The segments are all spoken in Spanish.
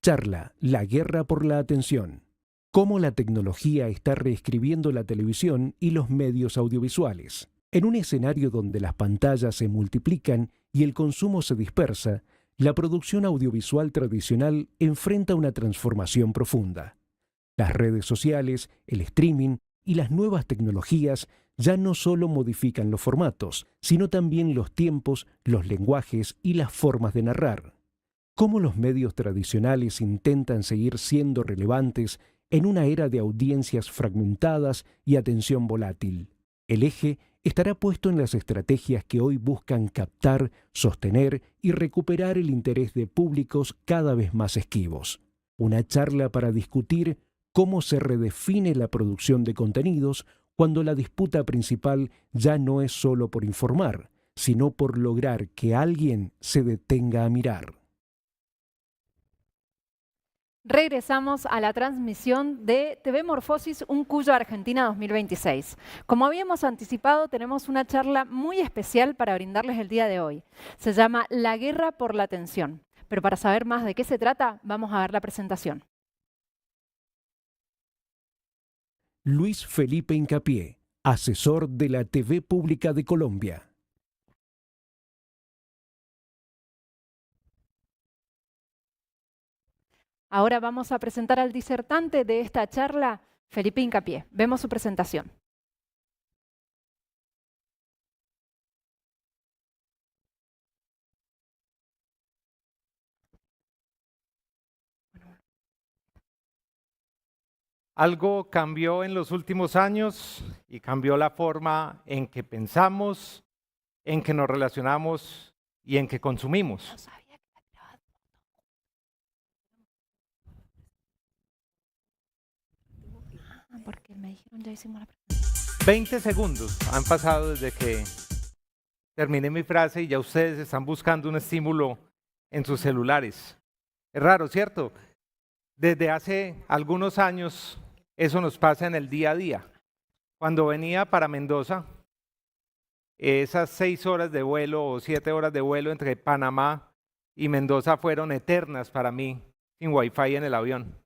Charla La guerra por la atención. Cómo la tecnología está reescribiendo la televisión y los medios audiovisuales. En un escenario donde las pantallas se multiplican y el consumo se dispersa, la producción audiovisual tradicional enfrenta una transformación profunda. Las redes sociales, el streaming y las nuevas tecnologías ya no solo modifican los formatos, sino también los tiempos, los lenguajes y las formas de narrar. ¿Cómo los medios tradicionales intentan seguir siendo relevantes en una era de audiencias fragmentadas y atención volátil? El eje estará puesto en las estrategias que hoy buscan captar, sostener y recuperar el interés de públicos cada vez más esquivos. Una charla para discutir cómo se redefine la producción de contenidos cuando la disputa principal ya no es solo por informar, sino por lograr que alguien se detenga a mirar. Regresamos a la transmisión de TV Morfosis, un Cuyo Argentina 2026. Como habíamos anticipado, tenemos una charla muy especial para brindarles el día de hoy. Se llama La guerra por la atención. Pero para saber más de qué se trata, vamos a ver la presentación. Luis Felipe Hincapié, asesor de la TV Pública de Colombia. Ahora vamos a presentar al disertante de esta charla, Felipe Hincapié. Vemos su presentación. Algo cambió en los últimos años y cambió la forma en que pensamos, en que nos relacionamos y en que consumimos. Porque me dijeron ya hicimos la 20 segundos han pasado desde que terminé mi frase y ya ustedes están buscando un estímulo en sus celulares. Es raro, ¿cierto? Desde hace algunos años eso nos pasa en el día a día. Cuando venía para Mendoza, esas 6 horas de vuelo o 7 horas de vuelo entre Panamá y Mendoza fueron eternas para mí, sin Wi-Fi en el avión.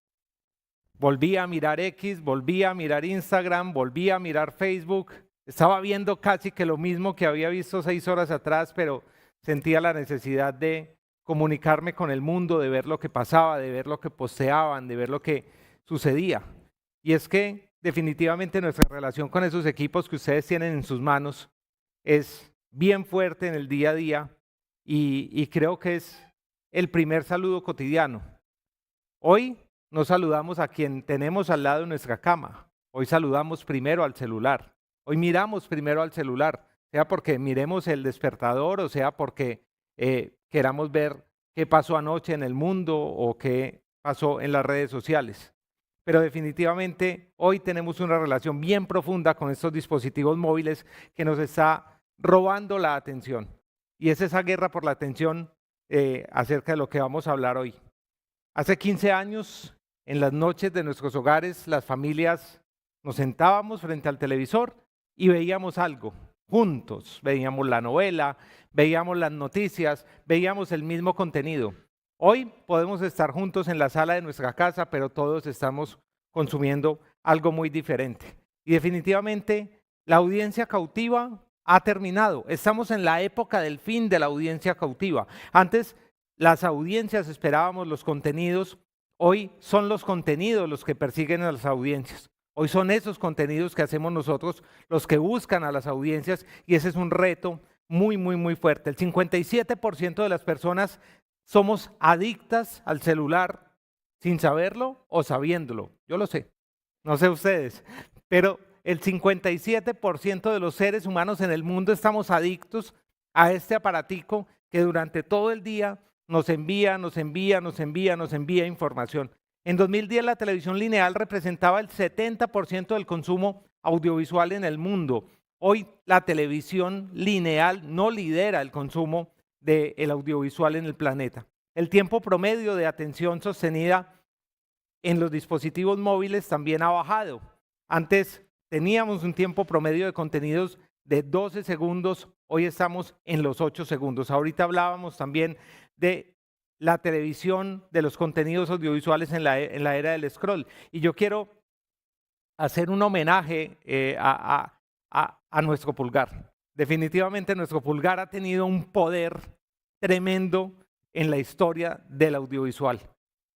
Volví a mirar X, volví a mirar Instagram, volví a mirar Facebook. Estaba viendo casi que lo mismo que había visto 6 horas atrás, pero sentía la necesidad de comunicarme con el mundo, de ver lo que pasaba, de ver lo que posteaban, de ver lo que sucedía. Y es que definitivamente nuestra relación con esos equipos que ustedes tienen en sus manos es bien fuerte en el día a día y creo que es el primer saludo cotidiano. Hoy no saludamos a quien tenemos al lado de nuestra cama, hoy saludamos primero al celular, hoy miramos primero al celular, sea porque miremos el despertador o sea porque queramos ver qué pasó anoche en el mundo o qué pasó en las redes sociales. Pero definitivamente hoy tenemos una relación bien profunda con estos dispositivos móviles que nos está robando la atención. Y es esa guerra por la atención acerca de lo que vamos a hablar hoy. Hace 15 años, en las noches de nuestros hogares, las familias nos sentábamos frente al televisor y veíamos algo juntos. Veíamos la novela, veíamos las noticias, veíamos el mismo contenido. Hoy podemos estar juntos en la sala de nuestra casa, pero todos estamos consumiendo algo muy diferente. Y definitivamente la audiencia cautiva ha terminado. Estamos en la época del fin de la audiencia cautiva. Antes las audiencias esperábamos los contenidos, hoy son los contenidos los que persiguen a las audiencias. Hoy son esos contenidos que hacemos nosotros los que buscan a las audiencias y ese es un reto muy, muy, muy fuerte. El 57% de las personas somos adictas al celular sin saberlo o sabiéndolo. Yo lo sé, no sé ustedes, pero el 57% de los seres humanos en el mundo estamos adictos a este aparatico que durante todo el día nos envía información. En 2010 la televisión lineal representaba el 70% del consumo audiovisual en el mundo. Hoy la televisión lineal no lidera el consumo del audiovisual en el planeta. El tiempo promedio de atención sostenida en los dispositivos móviles también ha bajado. Antes teníamos un tiempo promedio de contenidos de 12 segundos, hoy estamos en los 8 segundos. Ahorita hablábamos también de la televisión, de los contenidos audiovisuales en la era del scroll. Y yo quiero hacer un homenaje a nuestro pulgar. Definitivamente nuestro pulgar ha tenido un poder tremendo en la historia del audiovisual.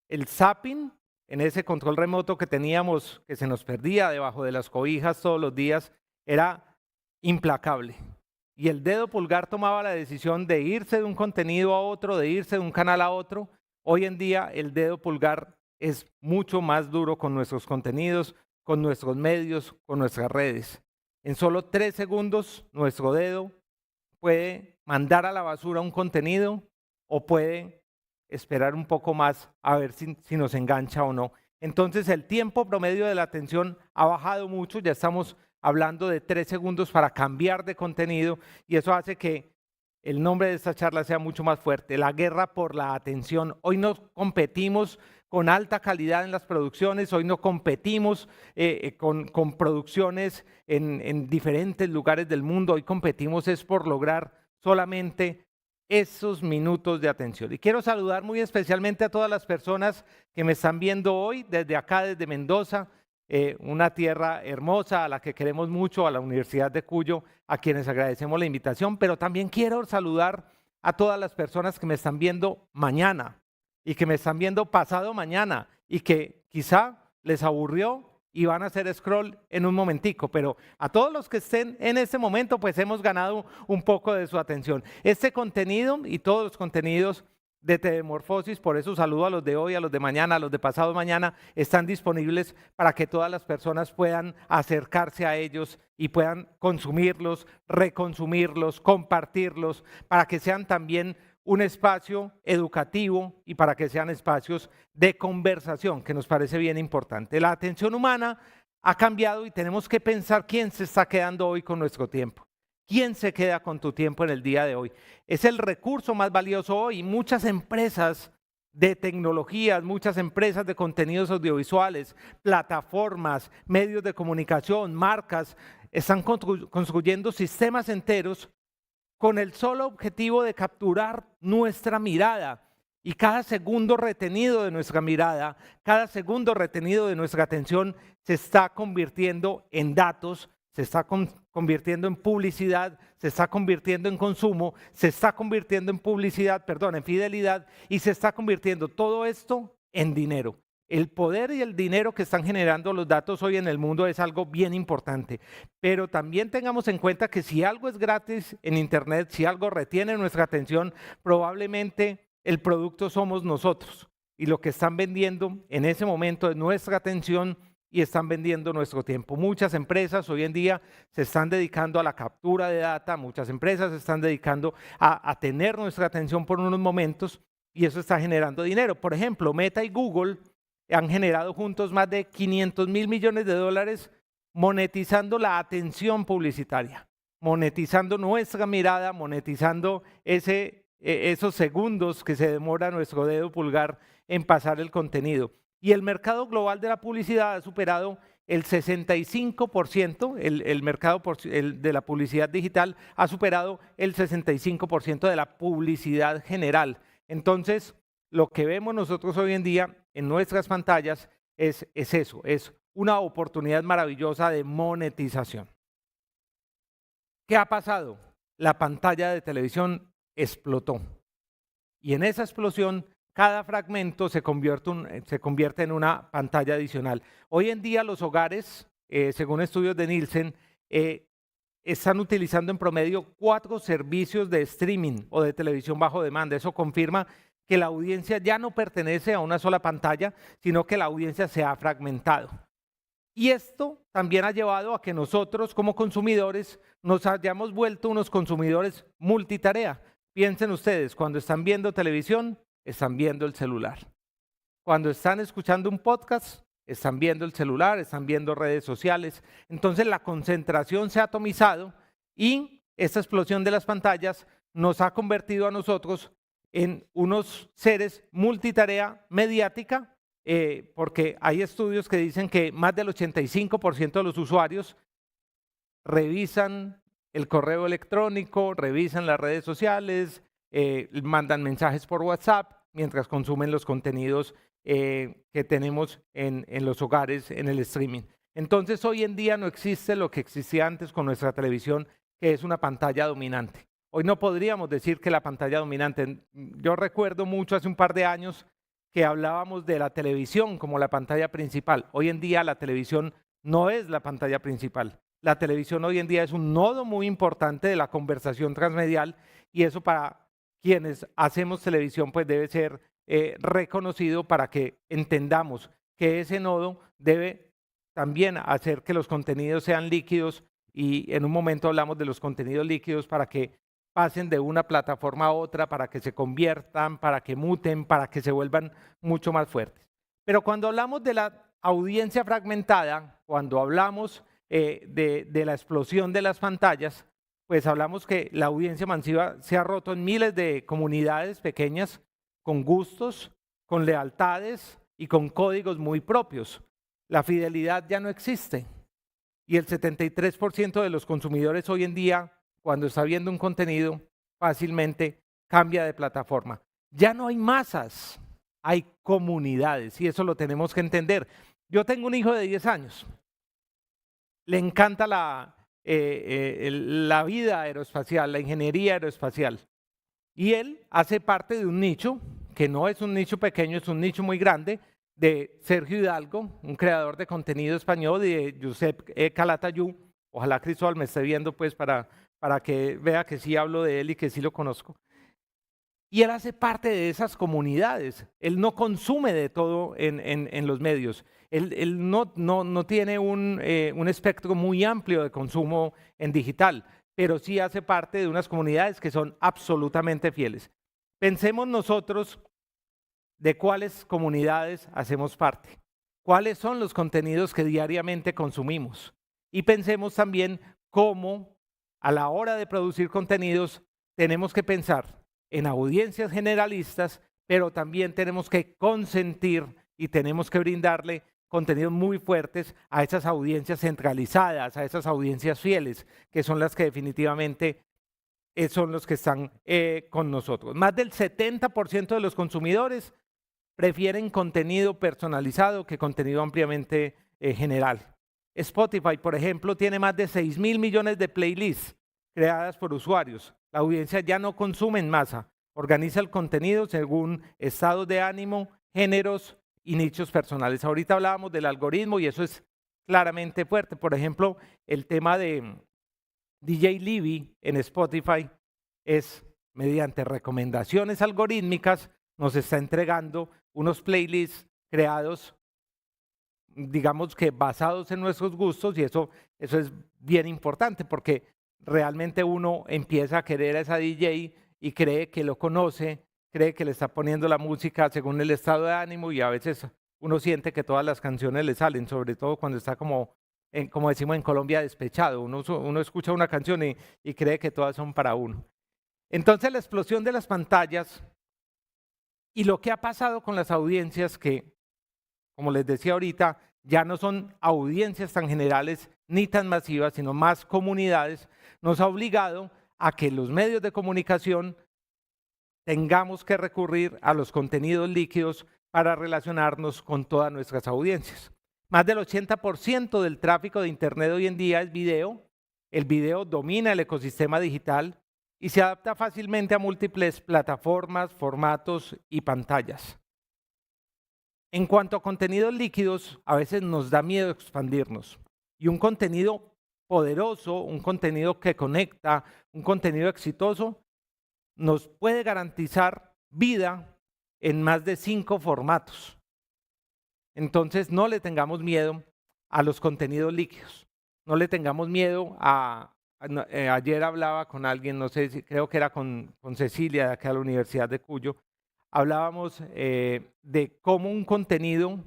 El zapping, en ese control remoto que teníamos, que se nos perdía debajo de las cobijas todos los días, era implacable. Y el dedo pulgar tomaba la decisión de irse de un contenido a otro, de irse de un canal a otro. Hoy en día el dedo pulgar es mucho más duro con nuestros contenidos, con nuestros medios, con nuestras redes. En solo 3 segundos nuestro dedo puede mandar a la basura un contenido o puede esperar un poco más a ver si nos engancha o no. Entonces el tiempo promedio de la atención ha bajado mucho, ya estamos hablando de 3 segundos para cambiar de contenido y eso hace que el nombre de esta charla sea mucho más fuerte, la guerra por la atención. Hoy no competimos con alta calidad en las producciones, hoy no competimos con producciones en diferentes lugares del mundo, hoy competimos es por lograr solamente esos minutos de atención. Y quiero saludar muy especialmente a todas las personas que me están viendo hoy desde acá, desde Mendoza, una tierra hermosa a la que queremos mucho, a la Universidad de Cuyo, a quienes agradecemos la invitación, pero también quiero saludar a todas las personas que me están viendo mañana y que me están viendo pasado mañana y que quizá les aburrió y van a hacer scroll en un momentico, pero a todos los que estén en este momento, pues hemos ganado un poco de su atención. Este contenido y todos los contenidos de TV Morfosis, por eso saludo a los de hoy, a los de mañana, a los de pasado mañana, están disponibles para que todas las personas puedan acercarse a ellos y puedan consumirlos, reconsumirlos, compartirlos, para que sean también un espacio educativo y para que sean espacios de conversación, que nos parece bien importante. La atención humana ha cambiado y tenemos que pensar quién se está quedando hoy con nuestro tiempo. ¿Quién se queda con tu tiempo en el día de hoy? Es el recurso más valioso hoy. Muchas empresas de tecnologías, muchas empresas de contenidos audiovisuales, plataformas, medios de comunicación, marcas, están construyendo sistemas enteros con el solo objetivo de capturar nuestra mirada. Y cada segundo retenido de nuestra mirada, cada segundo retenido de nuestra atención se está convirtiendo en datos, se está convirtiendo en publicidad, se está convirtiendo en consumo, se está convirtiendo en publicidad, perdón, en fidelidad y se está convirtiendo todo esto en dinero. El poder y el dinero que están generando los datos hoy en el mundo es algo bien importante, pero también tengamos en cuenta que si algo es gratis en Internet, si algo retiene nuestra atención, probablemente el producto somos nosotros y lo que están vendiendo en ese momento es nuestra atención y están vendiendo nuestro tiempo. Muchas empresas hoy en día se están dedicando a la captura de data, muchas empresas se están dedicando a tener nuestra atención por unos momentos y eso está generando dinero. Por ejemplo, Meta y Google han generado juntos más de $500 millones monetizando la atención publicitaria, monetizando nuestra mirada, monetizando esos segundos que se demora nuestro dedo pulgar en pasar el contenido. Y el mercado global de la publicidad ha superado el 65%, el mercado de la publicidad digital ha superado el 65% de la publicidad general. Entonces, lo que vemos nosotros hoy en día en nuestras pantallas es eso, es una oportunidad maravillosa de monetización. ¿Qué ha pasado? La pantalla de televisión explotó. Y en esa explosión, cada fragmento se convierte en una pantalla adicional. Hoy en día los hogares, según estudios de Nielsen, están utilizando en promedio 4 servicios de streaming o de televisión bajo demanda. Eso confirma que la audiencia ya no pertenece a una sola pantalla, sino que la audiencia se ha fragmentado. Y esto también ha llevado a que nosotros como consumidores nos hayamos vuelto unos consumidores multitarea. Piensen ustedes, cuando están viendo televisión, están viendo el celular. Cuando están escuchando un podcast, están viendo el celular, están viendo redes sociales. Entonces la concentración se ha atomizado y esta explosión de las pantallas nos ha convertido a nosotros en unos seres multitarea mediática, porque hay estudios que dicen que más del 85% de los usuarios revisan el correo electrónico, revisan las redes sociales, mandan mensajes por WhatsApp mientras consumen los contenidos que tenemos en los hogares, en el streaming. Entonces, hoy en día no existe lo que existía antes con nuestra televisión, que es una pantalla dominante. Hoy no podríamos decir que la pantalla dominante. Yo recuerdo mucho hace un par de años que hablábamos de la televisión como la pantalla principal. Hoy en día la televisión no es la pantalla principal. La televisión hoy en día es un nodo muy importante de la conversación transmedial, y eso para quienes hacemos televisión pues debe ser reconocido para que entendamos que ese nodo debe también hacer que los contenidos sean líquidos, y en un momento hablamos de los contenidos líquidos para que pasen de una plataforma a otra, para que se conviertan, para que muten, para que se vuelvan mucho más fuertes. Pero cuando hablamos de la audiencia fragmentada, cuando hablamos de la explosión de las pantallas, pues hablamos que la audiencia masiva se ha roto en miles de comunidades pequeñas con gustos, con lealtades y con códigos muy propios. La fidelidad ya no existe, y el 73% de los consumidores hoy en día, cuando está viendo un contenido, fácilmente cambia de plataforma. Ya no hay masas, hay comunidades, y eso lo tenemos que entender. Yo tengo un hijo de 10 años, le encanta la vida aeroespacial, la ingeniería aeroespacial, y él hace parte de un nicho, que no es un nicho pequeño, es un nicho muy grande, de Sergio Hidalgo, un creador de contenido español, y de Josep Calatayud. Ojalá Cristóbal me esté viendo pues para que vea que sí hablo de él y que sí lo conozco. Y él hace parte de esas comunidades. Él no consume de todo en los medios. Él no tiene un espectro muy amplio de consumo en digital, pero sí hace parte de unas comunidades que son absolutamente fieles. Pensemos nosotros de cuáles comunidades hacemos parte, cuáles son los contenidos que diariamente consumimos, y pensemos también cómo a la hora de producir contenidos tenemos que pensar en audiencias generalistas, pero también tenemos que consentir y tenemos que brindarle contenidos muy fuertes a esas audiencias centralizadas, a esas audiencias fieles, que son las que definitivamente son los que están con nosotros. Más del 70% de los consumidores prefieren contenido personalizado que contenido ampliamente general. Spotify, por ejemplo, tiene más de 6.000 millones de playlists creadas por usuarios. La audiencia ya no consume en masa, organiza el contenido según estados de ánimo, géneros y nichos personales. Ahorita hablábamos del algoritmo y eso es claramente fuerte. Por ejemplo, el tema de DJ Libby en Spotify es mediante recomendaciones algorítmicas, nos está entregando unos playlists creados, digamos que basados en nuestros gustos, y eso es bien importante porque realmente uno empieza a querer a esa DJ y cree que lo conoce, cree que le está poniendo la música según el estado de ánimo, y a veces uno siente que todas las canciones le salen, sobre todo cuando está como decimos en Colombia, despechado. Uno escucha una canción y cree que todas son para uno. Entonces la explosión de las pantallas y lo que ha pasado con las audiencias, que como les decía ahorita, ya no son audiencias tan generales ni tan masivas, sino más comunidades, nos ha obligado a que los medios de comunicación tengamos que recurrir a los contenidos líquidos para relacionarnos con todas nuestras audiencias. Más del 80% del tráfico de Internet hoy en día es video. El video domina el ecosistema digital y se adapta fácilmente a múltiples plataformas, formatos y pantallas. En cuanto a contenidos líquidos, a veces nos da miedo expandirnos. Y un contenido poderoso, un contenido que conecta, un contenido exitoso, nos puede garantizar vida en más de 5 formatos. Entonces, no le tengamos miedo a los contenidos líquidos. No le tengamos miedo ayer hablaba con alguien, no sé si creo que era con Cecilia de acá de la Universidad de Cuyo. Hablábamos de cómo un contenido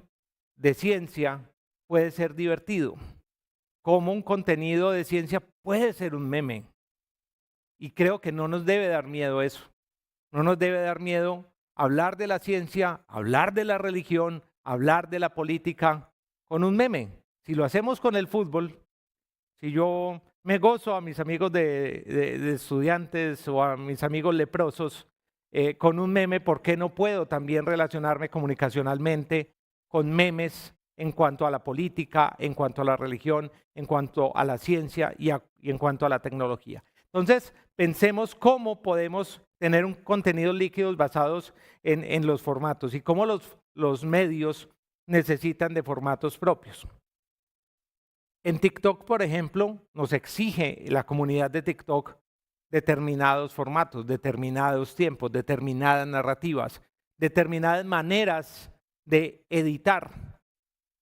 de ciencia puede ser divertido, cómo un contenido de ciencia puede ser un meme. Y creo que no nos debe dar miedo eso. No nos debe dar miedo hablar de la ciencia, hablar de la religión, hablar de la política con un meme. Si lo hacemos con el fútbol, si yo me gozo a mis amigos de estudiantes o a mis amigos leprosos con un meme, ¿por qué no puedo también relacionarme comunicacionalmente con memes en cuanto a la política, en cuanto a la religión, en cuanto a la ciencia y en cuanto a la tecnología? Entonces, pensemos cómo podemos tener un contenidos líquidos basados en los formatos y cómo los medios necesitan de formatos propios. En TikTok, por ejemplo, nos exige la comunidad de TikTok determinados formatos, determinados tiempos, determinadas narrativas, determinadas maneras de editar.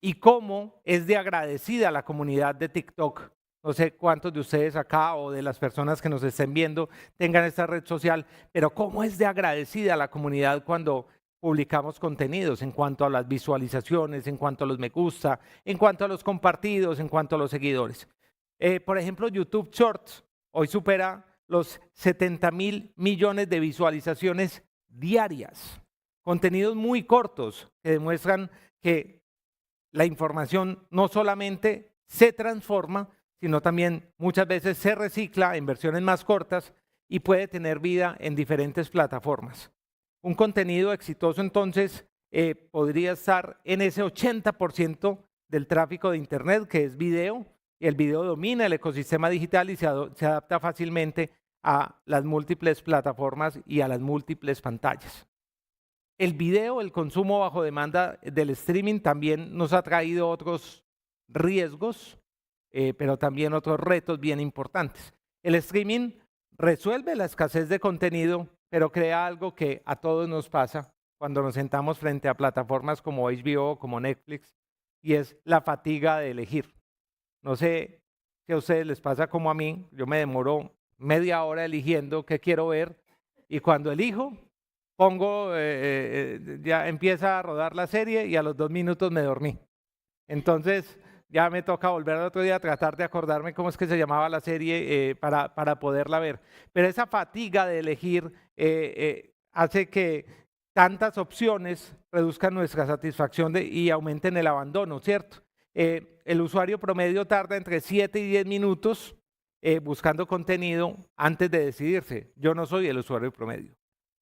Y cómo es de agradecida la comunidad de TikTok. No sé cuántos de ustedes acá o de las personas que nos estén viendo tengan esta red social, pero cómo es de agradecida la comunidad cuando publicamos contenidos en cuanto a las visualizaciones, en cuanto a los me gusta, en cuanto a los compartidos, en cuanto a los seguidores. Por ejemplo, YouTube Shorts hoy supera los 70.000 millones de visualizaciones diarias. Contenidos muy cortos que demuestran que la información no solamente se transforma, sino también muchas veces se recicla en versiones más cortas y puede tener vida en diferentes plataformas. Un contenido exitoso entonces podría estar en ese 80% del tráfico de Internet, que es video, y el video domina el ecosistema digital y se adapta fácilmente a las múltiples plataformas y a las múltiples pantallas. El video, el consumo bajo demanda del streaming también nos ha traído otros riesgos, pero también otros retos bien importantes. El streaming resuelve la escasez de contenido, pero crea algo que a todos nos pasa cuando nos sentamos frente a plataformas como HBO, como Netflix, y es la fatiga de elegir. No sé si a ustedes les pasa como a mí, yo me demoro media hora eligiendo qué quiero ver, y cuando elijo, pongo, ya empieza a rodar la serie y a los 2 minutos me dormí. Entonces ya me toca volver al otro día a tratar de acordarme cómo es que se llamaba la serie para poderla ver. Pero esa fatiga de elegir hace que tantas opciones reduzcan nuestra satisfacción y aumenten el abandono, ¿cierto? El usuario promedio tarda entre 7 y 10 minutos buscando contenido antes de decidirse. Yo no soy el usuario promedio.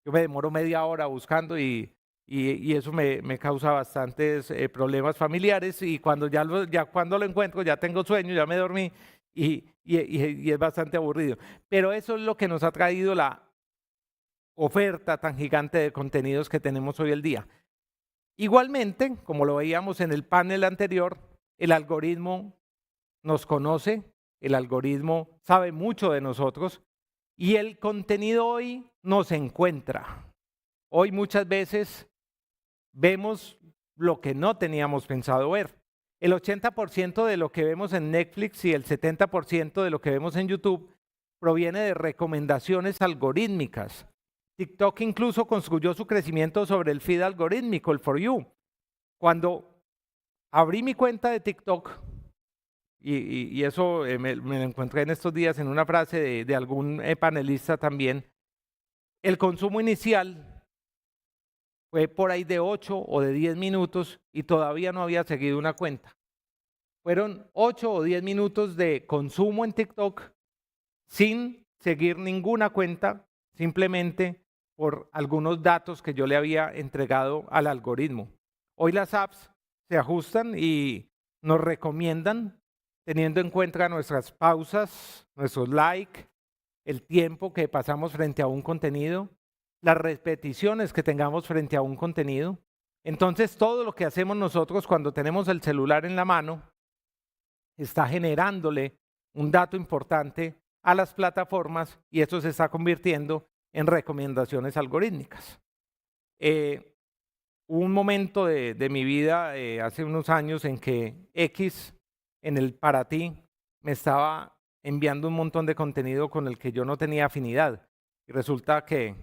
Yo me demoro media hora buscando y eso me causa bastantes problemas familiares, y cuando cuando lo encuentro ya tengo sueño, ya me dormí y es bastante aburrido. Pero eso es lo que nos ha traído la oferta tan gigante de contenidos que tenemos hoy el día. Igualmente, como lo veíamos en el panel anterior, el algoritmo nos conoce, el algoritmo sabe mucho de nosotros y el contenido hoy nos encuentra. Hoy muchas veces vemos lo que no teníamos pensado ver. El 80% de lo que vemos en Netflix y el 70% de lo que vemos en YouTube proviene de recomendaciones algorítmicas. TikTok incluso construyó su crecimiento sobre el feed algorítmico, el For You. Cuando abrí mi cuenta de TikTok, y eso me lo encontré en estos días en una frase de algún panelista también, el consumo inicial fue por ahí de 8 o de 10 minutos y todavía no había seguido una cuenta. Fueron 8 o 10 minutos de consumo en TikTok sin seguir ninguna cuenta, simplemente por algunos datos que yo le había entregado al algoritmo. Hoy las apps se ajustan y nos recomiendan teniendo en cuenta nuestras pausas, nuestros likes, el tiempo que pasamos frente a un contenido, las repeticiones que tengamos frente a un contenido. Entonces, todo lo que hacemos nosotros cuando tenemos el celular en la mano está generándole un dato importante a las plataformas y eso se está convirtiendo en recomendaciones algorítmicas. Hubo un momento de mi vida hace unos años en que X en el para ti me estaba enviando un montón de contenido con el que yo no tenía afinidad. Y resulta que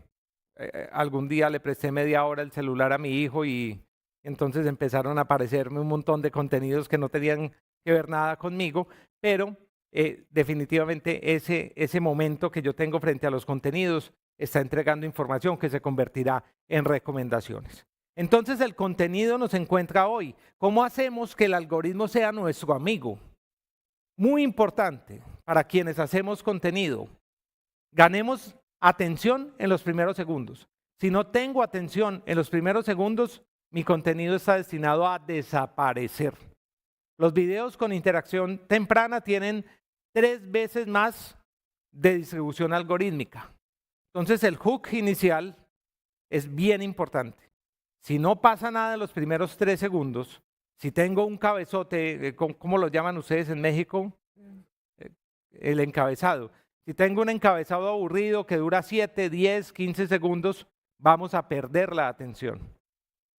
algún día le presté media hora el celular a mi hijo y entonces empezaron a aparecerme un montón de contenidos que no tenían que ver nada conmigo, pero definitivamente ese momento que yo tengo frente a los contenidos está entregando información que se convertirá en recomendaciones. Entonces el contenido nos encuentra hoy. ¿Cómo hacemos que el algoritmo sea nuestro amigo? Muy importante para quienes hacemos contenido. Ganemos atención en los primeros segundos. Si no tengo atención en los primeros segundos, mi contenido está destinado a desaparecer. Los videos con interacción temprana tienen 3 veces más de distribución algorítmica. Entonces el hook inicial es bien importante. Si no pasa nada en los primeros 3 segundos, si tengo un cabezote, ¿cómo lo llaman ustedes en México? El encabezado. Si tengo un encabezado aburrido que dura 7, 10, 15 segundos, vamos a perder la atención.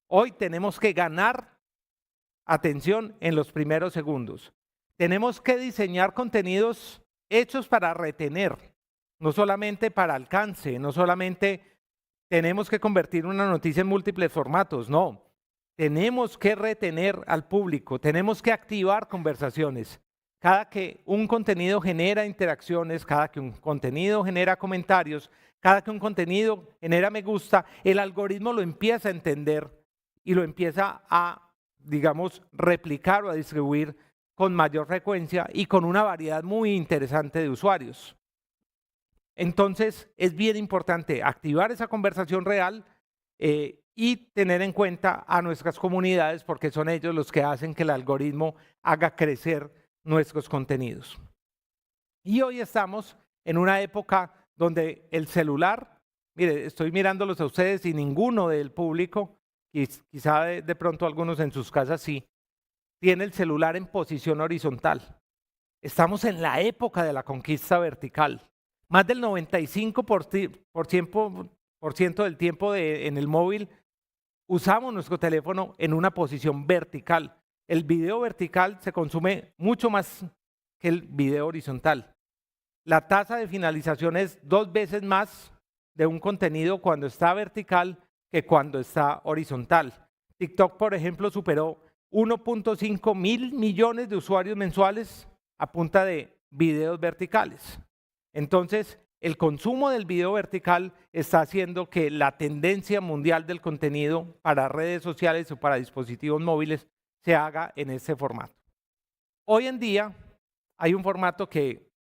Hoy tenemos que ganar atención en los primeros segundos. Tenemos que diseñar contenidos hechos para retener, no solamente para alcance, no solamente tenemos que convertir una noticia en múltiples formatos, no. Tenemos que retener al público, tenemos que activar conversaciones. Cada que un contenido genera interacciones, cada que un contenido genera comentarios, cada que un contenido genera me gusta, el algoritmo lo empieza a entender y lo empieza a, digamos, replicar o a distribuir con mayor frecuencia y con una variedad muy interesante de usuarios. Entonces, es bien importante activar esa conversación real y tener en cuenta a nuestras comunidades porque son ellos los que hacen que el algoritmo haga crecer nuestros contenidos. Y hoy estamos en una época donde el celular, mire, estoy mirándolos a ustedes y ninguno del público, quizá de pronto algunos en sus casas sí, tiene el celular en posición horizontal. Estamos en la época de la conquista vertical. Más del 95% del tiempo en el móvil usamos nuestro teléfono en una posición vertical. El video vertical se consume mucho más que el video horizontal. La tasa de finalización es 2 veces más de un contenido cuando está vertical que cuando está horizontal. TikTok, por ejemplo, superó 1.5 mil millones de usuarios mensuales a punta de videos verticales. Entonces, el consumo del video vertical está haciendo que la tendencia mundial del contenido para redes sociales o para dispositivos móviles se haga en ese formato. Hoy en día hay un formato que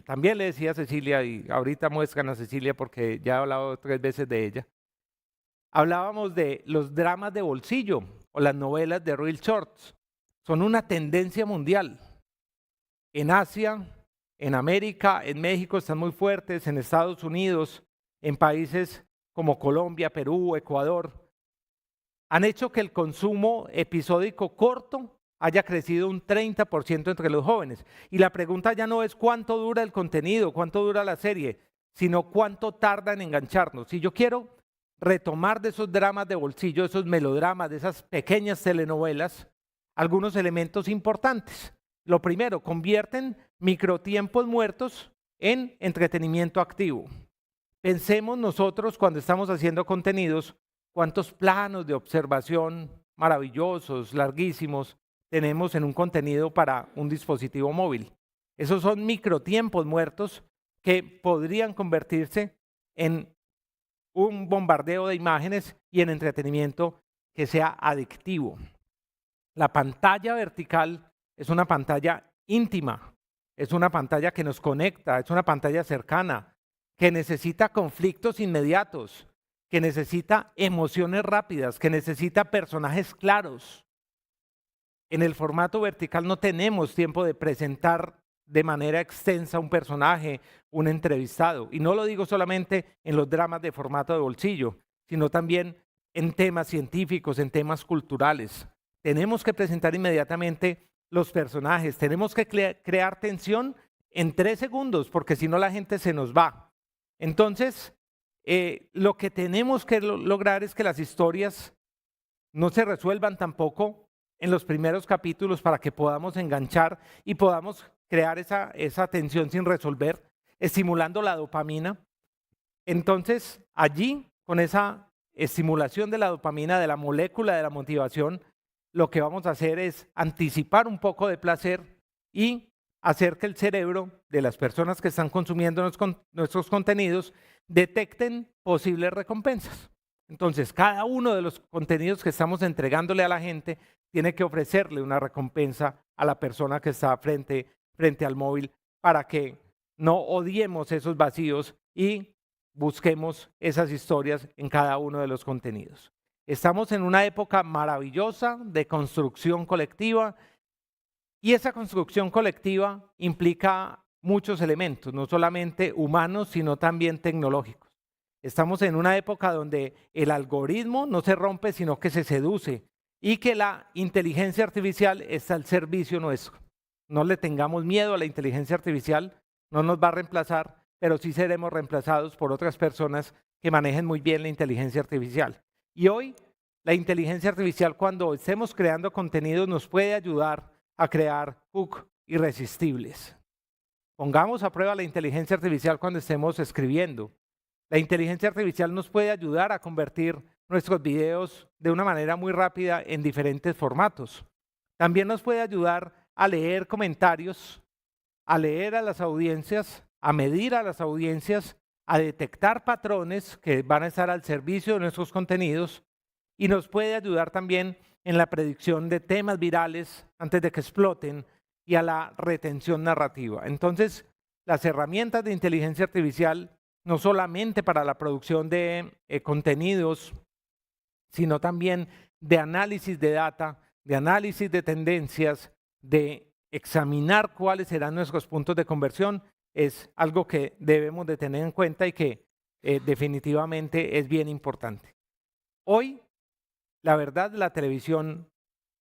también le decía a Cecilia, y ahorita muestran a Cecilia porque ya he hablado 3 veces de ella. Hablábamos de los dramas de bolsillo o las novelas de Real Shorts. Son una tendencia mundial. En Asia, en América, en México están muy fuertes, en Estados Unidos, en países como Colombia, Perú, Ecuador. Han hecho que el consumo episódico corto haya crecido un 30% entre los jóvenes. Y la pregunta ya no es cuánto dura el contenido, cuánto dura la serie, sino cuánto tarda en engancharnos. Si yo quiero retomar de esos dramas de bolsillo, esos melodramas, de esas pequeñas telenovelas, algunos elementos importantes. Lo primero, convierten microtiempos muertos en entretenimiento activo. Pensemos nosotros cuando estamos haciendo contenidos, cuántos planos de observación maravillosos, larguísimos, tenemos en un contenido para un dispositivo móvil. Esos son microtiempos muertos que podrían convertirse en un bombardeo de imágenes y en entretenimiento que sea adictivo. La pantalla vertical es una pantalla íntima, es una pantalla que nos conecta, es una pantalla cercana, que necesita conflictos inmediatos, que necesita emociones rápidas, que necesita personajes claros. En el formato vertical no tenemos tiempo de presentar de manera extensa un personaje, un entrevistado. Y no lo digo solamente en los dramas de formato de bolsillo, sino también en temas científicos, en temas culturales. Tenemos que presentar inmediatamente los personajes, tenemos que crear tensión en 3 segundos, porque si no la gente se nos va. Entonces, lo que tenemos que lograr es que las historias no se resuelvan tampoco en los primeros capítulos para que podamos enganchar y podamos crear esa tensión sin resolver, estimulando la dopamina. Entonces, allí, con esa estimulación de la dopamina, de la molécula de la motivación, lo que vamos a hacer es anticipar un poco de placer y hacer que el cerebro de las personas que están consumiendo nuestros contenidos detecten posibles recompensas. Entonces, cada uno de los contenidos que estamos entregándole a la gente tiene que ofrecerle una recompensa a la persona que está frente al móvil para que no odiemos esos vacíos y busquemos esas historias en cada uno de los contenidos. Estamos en una época maravillosa de construcción colectiva y esa construcción colectiva implica muchos elementos, no solamente humanos, sino también tecnológicos. Estamos en una época donde el algoritmo no se rompe, sino que se seduce y que la inteligencia artificial está al servicio nuestro. No le tengamos miedo a la inteligencia artificial, no nos va a reemplazar, pero sí seremos reemplazados por otras personas que manejen muy bien la inteligencia artificial. Y hoy, la inteligencia artificial, cuando estemos creando contenidos, nos puede ayudar a crear hooks irresistibles. Pongamos a prueba la inteligencia artificial cuando estemos escribiendo. La inteligencia artificial nos puede ayudar a convertir nuestros videos de una manera muy rápida en diferentes formatos. También nos puede ayudar a leer comentarios, a leer a las audiencias, a medir a las audiencias, a detectar patrones que van a estar al servicio de nuestros contenidos y nos puede ayudar también en la predicción de temas virales antes de que exploten y a la retención narrativa. Entonces, las herramientas de inteligencia artificial, no solamente para la producción de contenidos, sino también de análisis de data, de análisis de tendencias, de examinar cuáles serán nuestros puntos de conversión, es algo que debemos de tener en cuenta y que definitivamente es bien importante. Hoy, la verdad, la televisión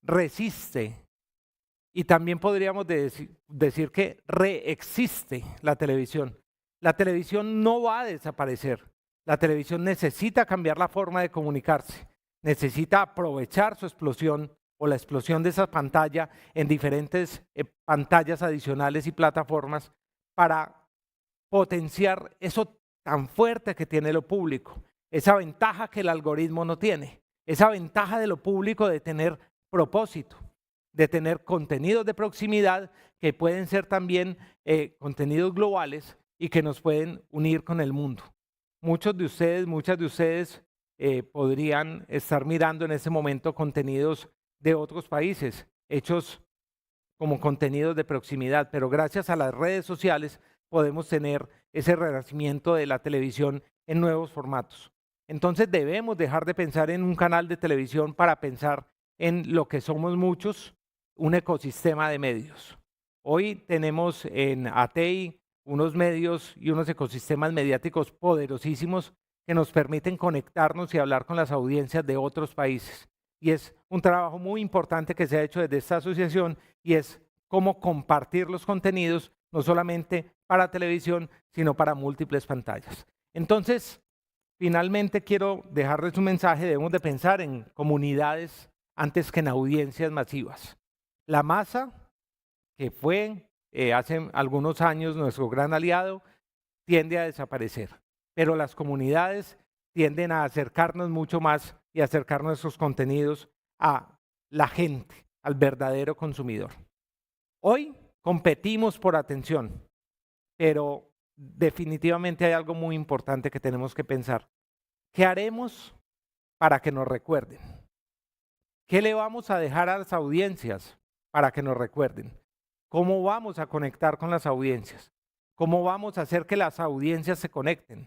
resiste y también podríamos decir que reexiste la televisión. La televisión no va a desaparecer. La televisión necesita cambiar la forma de comunicarse, necesita aprovechar su explosión o la explosión de esa pantalla en diferentes pantallas adicionales y plataformas para potenciar eso tan fuerte que tiene lo público, esa ventaja que el algoritmo no tiene, esa ventaja de lo público de tener propósito, de tener contenidos de proximidad que pueden ser también contenidos globales y que nos pueden unir con el mundo. Muchas de ustedes podrían estar mirando en ese momento contenidos de otros países, hechos como contenidos de proximidad, pero gracias a las redes sociales podemos tener ese renacimiento de la televisión en nuevos formatos. Entonces debemos dejar de pensar en un canal de televisión para pensar en lo que somos muchos, un ecosistema de medios. Hoy tenemos en ATEI unos medios y unos ecosistemas mediáticos poderosísimos que nos permiten conectarnos y hablar con las audiencias de otros países. Y es un trabajo muy importante que se ha hecho desde esta asociación y es cómo compartir los contenidos, no solamente para televisión, sino para múltiples pantallas. Entonces, finalmente quiero dejarles un mensaje, debemos de pensar en comunidades antes que en audiencias masivas. La masa, que fue hace algunos años nuestro gran aliado, tiende a desaparecer, pero las comunidades tienden a acercarnos mucho más y acercar nuestros contenidos a la gente, al verdadero consumidor. Hoy competimos por atención, pero definitivamente hay algo muy importante que tenemos que pensar. ¿Qué haremos para que nos recuerden? ¿Qué le vamos a dejar a las audiencias para que nos recuerden? ¿Cómo vamos a conectar con las audiencias? ¿Cómo vamos a hacer que las audiencias se conecten?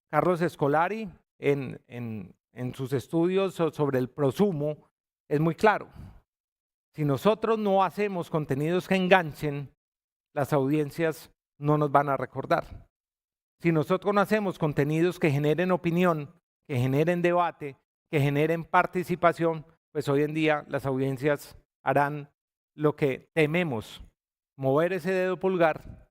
Carlos Scolari, en sus estudios sobre el prosumo, es muy claro. Si nosotros no hacemos contenidos que enganchen, las audiencias no nos van a recordar. Si nosotros no hacemos contenidos que generen opinión, que generen debate, que generen participación, pues hoy en día las audiencias harán lo que tememos, mover ese dedo pulgar,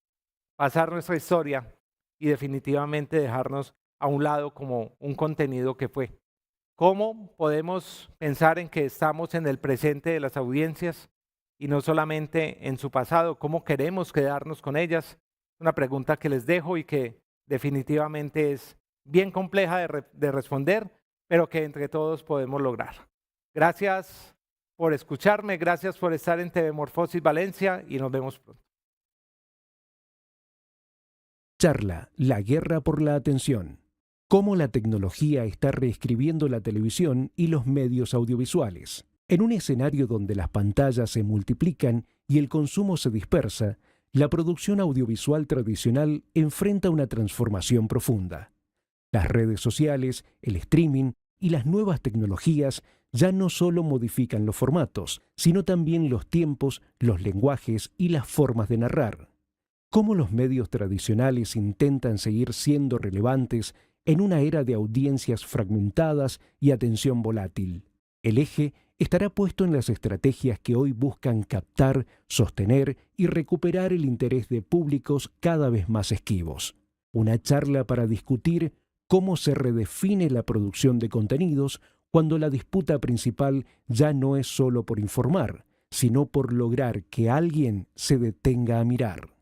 pasar nuestra historia y definitivamente dejarnos a un lado como un contenido que fue. ¿Cómo podemos pensar en que estamos en el presente de las audiencias y no solamente en su pasado? ¿Cómo queremos quedarnos con ellas? Una pregunta que les dejo y que definitivamente es bien compleja de responder, pero que entre todos podemos lograr. Gracias por escucharme, gracias por estar en TV Morfosis Valencia y nos vemos pronto. Charla La guerra por la atención. Cómo la tecnología está reescribiendo la televisión y los medios audiovisuales. En un escenario donde las pantallas se multiplican y el consumo se dispersa, la producción audiovisual tradicional enfrenta una transformación profunda. Las redes sociales, el streaming y las nuevas tecnologías ya no solo modifican los formatos, sino también los tiempos, los lenguajes y las formas de narrar. ¿Cómo los medios tradicionales intentan seguir siendo relevantes en una era de audiencias fragmentadas y atención volátil? El eje estará puesto en las estrategias que hoy buscan captar, sostener y recuperar el interés de públicos cada vez más esquivos. Una charla para discutir cómo se redefine la producción de contenidos cuando la disputa principal ya no es solo por informar, sino por lograr que alguien se detenga a mirar.